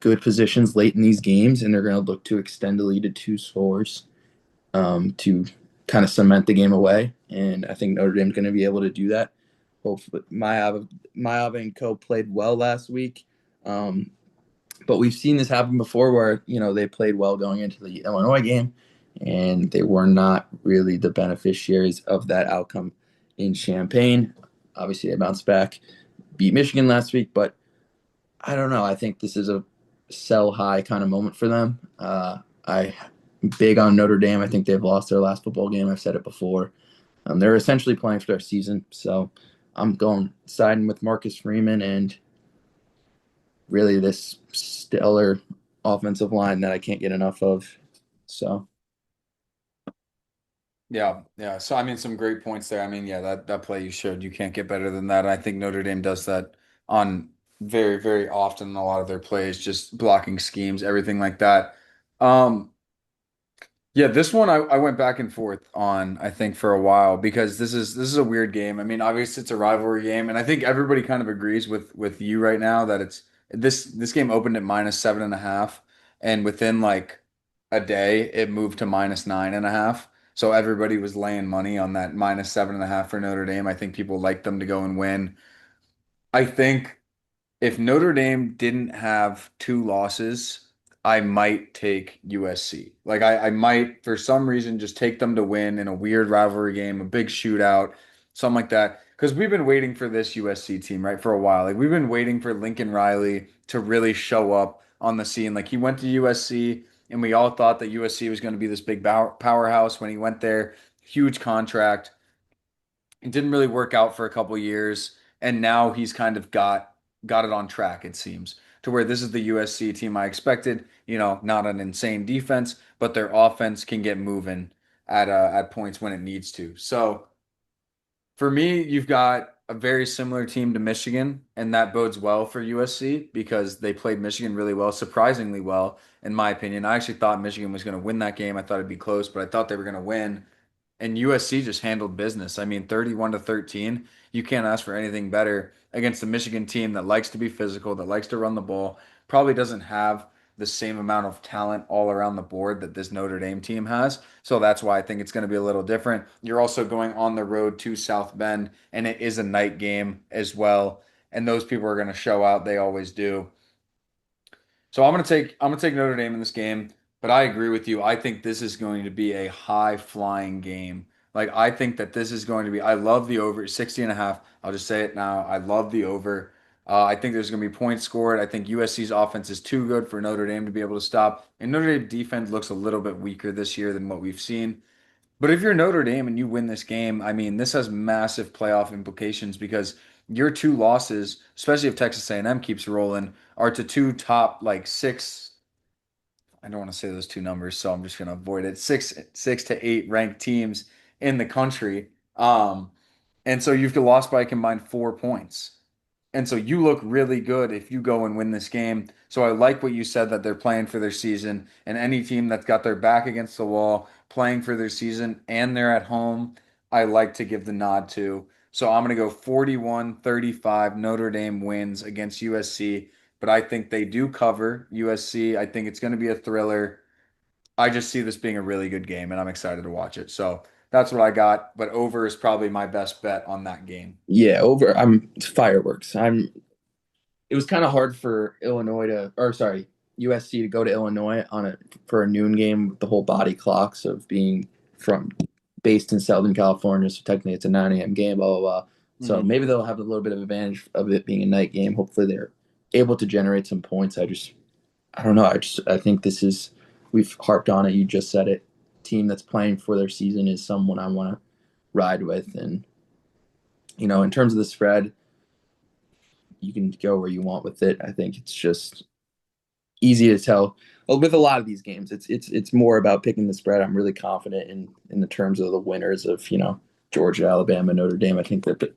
good positions late in these games, and they're going to look to extend the lead to two scores to kind of cement the game away. And I think Notre Dame's going to be able to do that. Hopefully, Mayava and Co played well last week, but we've seen this happen before, where they played well going into the Illinois game, and they were not really the beneficiaries of that outcome in Champaign. Obviously, they bounced back, beat Michigan last week, but I don't know. I think this is a sell high kind of moment for them. I big on Notre Dame. I think they've lost their last football game. I've said it before. They're essentially playing for their season. So I'm going siding with Marcus Freeman and really this stellar offensive line that I can't get enough of. So Yeah, yeah. So I mean, some great points there. I mean, yeah, that play you showed, you can't get better than that. I think Notre Dame does that on very, very often in a lot of their plays, just blocking schemes, everything like that. Um, yeah, this one I went back and forth on, I think, for a while because this is a weird game. I mean, obviously it's a rivalry game, and I think everybody kind of agrees with you right now that it's this game opened at -7.5, and within like a day it moved to -9.5. So everybody was laying money on that -7.5 for Notre Dame. I think people liked them to go and win. I think if Notre Dame didn't have two losses, I might take USC. Like I might, for some reason, just take them to win in a weird rivalry game, a big shootout, something like that. Because we've been waiting for this USC team, right, for a while. Like we've been waiting for Lincoln Riley to really show up on the scene. Like he went to USC, and we all thought that USC was going to be this big powerhouse when he went there. Huge contract. It didn't really work out for a couple years, and now he's kind of got it on track, it seems, to where this is the USC team I expected. Not an insane defense, but their offense can get moving at points when it needs to. So for me, you've got a very similar team to Michigan, and that bodes well for USC because they played Michigan really well, surprisingly well, in my opinion. I actually thought Michigan was going to win that game. I thought it'd be close, but I thought they were going to win. And USC just handled business. I mean, 31-13. You can't ask for anything better against a Michigan team that likes to be physical, that likes to run the ball, probably doesn't have the same amount of talent all around the board that this Notre Dame team has. So that's why I think it's going to be a little different. You're also going on the road to South Bend, and it is a night game as well. And those people are going to show out. They always do. So I'm gonna take Notre Dame in this game, but I agree with you. I think this is going to be a high flying game. Like I think that this is going to be I love the over 60 and a half. I'll just say it now. I love the over. I think there's going to be points scored. I think USC's offense is too good for Notre Dame to be able to stop. And Notre Dame defense looks a little bit weaker this year than what we've seen. But if you're Notre Dame and you win this game, I mean, this has massive playoff implications because your two losses, especially if Texas A&M keeps rolling, are to two top like six. I don't want to say those two numbers, so I'm just going to avoid it. Six to eight ranked teams in the country. And so you've lost by a combined 4 points. And so you look really good if you go and win this game. So I like what you said that they're playing for their season. And any team that's got their back against the wall, playing for their season, and they're at home, I like to give the nod to. So I'm going to go 41-35. Notre Dame wins against USC, but I think they do cover USC. I think it's going to be a thriller. I just see this being a really good game, and I'm excited to watch it. So that's what I got. But over is probably my best bet on that game. Yeah, over. I'm fireworks. I'm. It was kind of hard for Illinois to, or sorry, USC to go to Illinois on a for a noon game with the whole body clocks of being from based in Southern California. So technically, it's a 9 a.m. game. Blah blah blah. So Mhm. maybe they'll have a little bit of advantage of it being a night game. Hopefully, they're able to generate some points. I don't know. I think this is we've harped on it. You just said it. Team that's playing for their season is someone I want to ride with, and in terms of the spread, you can go where you want with it. I think it's just easy to tell. Well, with a lot of these games, it's more about picking the spread. I'm really confident in the terms of the winners of Georgia, Alabama, Notre Dame. I think that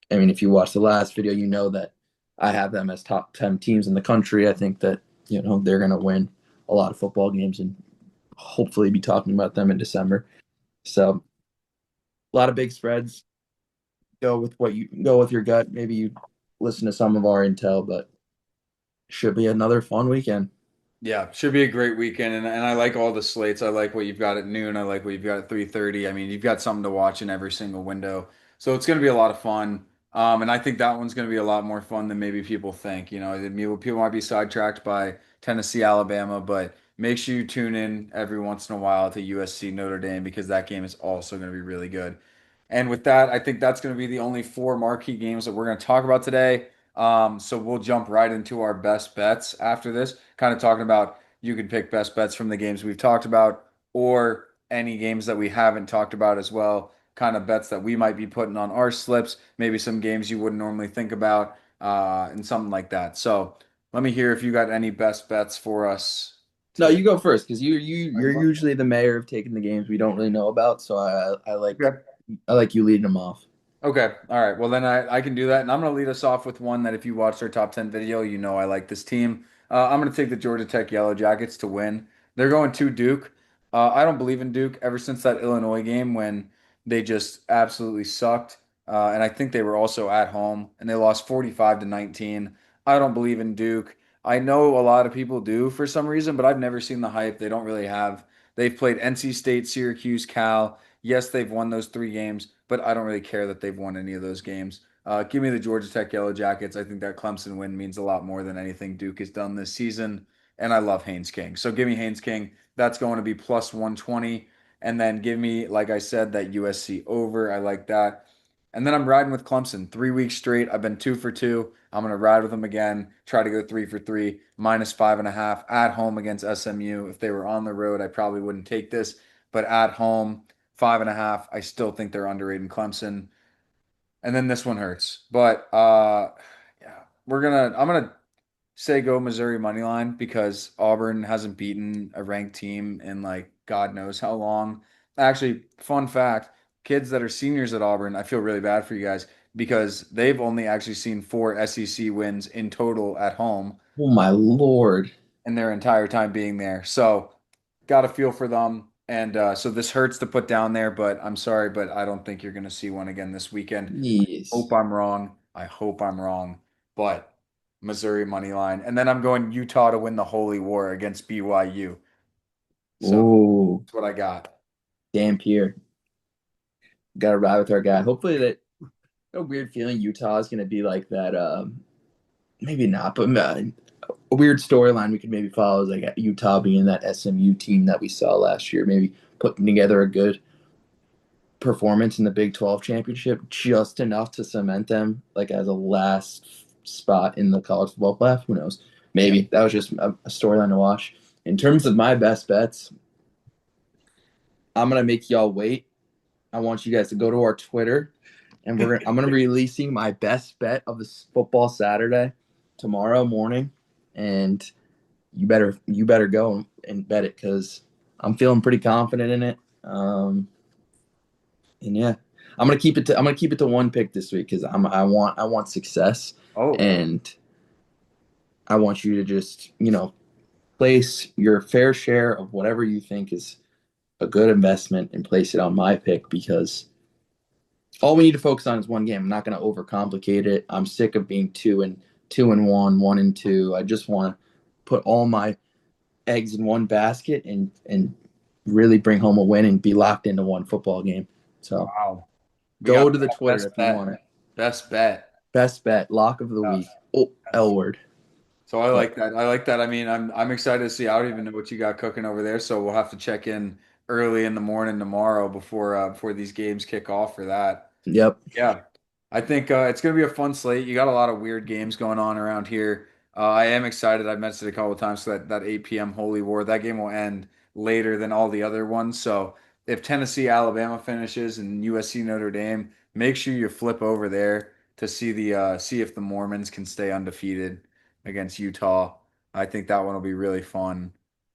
I mean if you watch the last video, you know that I have them as top 10 teams in the country. I think that they're going to win a lot of football games and hopefully be talking about them in December. So a lot of big spreads. Go with your gut. Maybe you listen to some of our intel, but should be another fun weekend. Yeah, should be a great weekend, and I like all the slates. I like what you've got at noon. I like what you've got at 3:30. I mean, you've got something to watch in every single window, so it's going to be a lot of fun. And I think that one's going to be a lot more fun than maybe people think. People might be sidetracked by Tennessee, Alabama, but make sure you tune in every once in a while to USC Notre Dame because that game is also going to be really good. And with that, I think that's going to be the only four marquee games that we're going to talk about today. So we'll jump right into our best bets after this, kind of talking about you can pick best bets from the games we've talked about or any games that we haven't talked about as well, kind of bets that we might be putting on our slips, maybe some games you wouldn't normally think about, and something like that. So let me hear if you got any best bets for us No, today. you go first because you're usually the mayor of taking the games we don't really know about. So Okay. I like you leading them off. Okay. All right. Well, then I can do that. And I'm going to lead us off with one that if you watched our top 10 video, you know I like this team. I'm going to take the Georgia Tech Yellow Jackets to win. They're going to Duke. I don't believe in Duke ever since that Illinois game when they just absolutely sucked. And I think they were also at home and they lost 45-19. I don't believe in Duke. I know a lot of people do for some reason, but I've never seen the hype. They don't really have. They've played NC State, Syracuse, Cal. Yes, they've won those three games, but I don't really care that they've won any of those games. Give me the Georgia Tech Yellow Jackets. I think that Clemson win means a lot more than anything Duke has done this season. And I love Haynes King. So give me Haynes King. That's going to be plus 120. And then give me, like I said, that USC over. I like that. And then I'm riding with Clemson 3 weeks straight. I've been 2 for 2. I'm gonna ride with them again, try to go 3 for 3, -5.5 at home against SMU. If they were on the road, I probably wouldn't take this, but at home, 5.5. I still think they're underrated Clemson. And then this one hurts. But yeah, I'm gonna say go Missouri money line because Auburn hasn't beaten a ranked team in like God knows how long. Actually, fun fact, kids that are seniors at Auburn, I feel really bad for you guys because they've only actually seen 4 SEC wins in total at home Oh my Lord. in their entire time being there. So, got a feel for them. And so this hurts to put down there, but I'm sorry, but I don't think you're going to see one again this weekend. Hope Jeez. I'm wrong. I hope I'm wrong, but Missouri money line, and then I'm going Utah to win the Holy War against BYU. So Oh, that's what I got. damn Pierre. Got to ride with our guy. Hopefully that a weird feeling Utah is going to be like that. Maybe not, but a weird storyline we could maybe follow is like Utah being that SMU team that we saw last year. Maybe putting together a good performance in the Big 12 championship, just enough to cement them like as a last spot in the college football playoff. Who knows? Yeah. Maybe that was just a storyline to watch. In terms of my best bets, I'm gonna make y'all wait. I want you guys to go to our Twitter, and I'm gonna be releasing my best bet of this football Saturday tomorrow morning, and you better go and bet it because I'm feeling pretty confident in it. And yeah, I'm gonna keep it to one pick this week because I want success, Oh, and I want you to just place your fair share of whatever you think is a good investment and place it on my pick because all we need to focus on is one game. I'm not going to overcomplicate it. I'm sick of being 2-1, 1-2. I just want to put all my eggs in one basket and really bring home a win and be locked into one football game. So wow. We got go to the Twitter best if you bet. want it. Best bet. Best bet, lock of the Yeah. week. Oh, L word. So I But like that. I like that. I mean, I'm excited to see. I don't even know what you got cooking over there, so we'll have to check in early in the morning tomorrow before these games kick off for that. yep. Yeah, I think it's going to be a fun slate. You got a lot of weird games going on around here. I am excited. I've mentioned it a couple of times. So that 8 p.m. Holy War, that game will end later than all the other ones. So if Tennessee, Alabama finishes and USC, Notre Dame, make sure you flip over there to see if the Mormons can stay undefeated against Utah. I think that one will be really fun.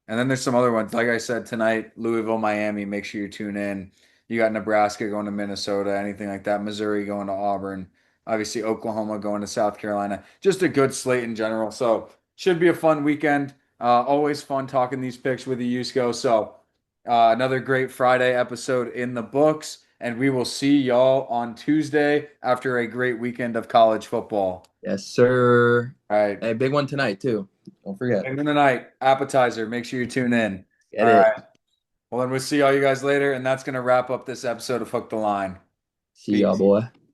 And then there's some other ones. Like I said tonight, Louisville, Miami. Make sure you tune in. You got Nebraska going to Minnesota, anything like that. Missouri going to Auburn. Obviously, Oklahoma going to South Carolina. Just a good slate in general. So should be a fun weekend. Always fun talking these picks with you, Yusko. So another great Friday episode in the books, and we will see y'all on Tuesday after a great weekend of college football. Yes, sir. All right. Hey, big one tonight too. Don't forget. And then tonight, appetizer. Make sure you tune in. All Get it. right. Well, then we'll see all you guys later, and that's going to wrap up this episode of Hook the Line. See y'all, Peace. boy.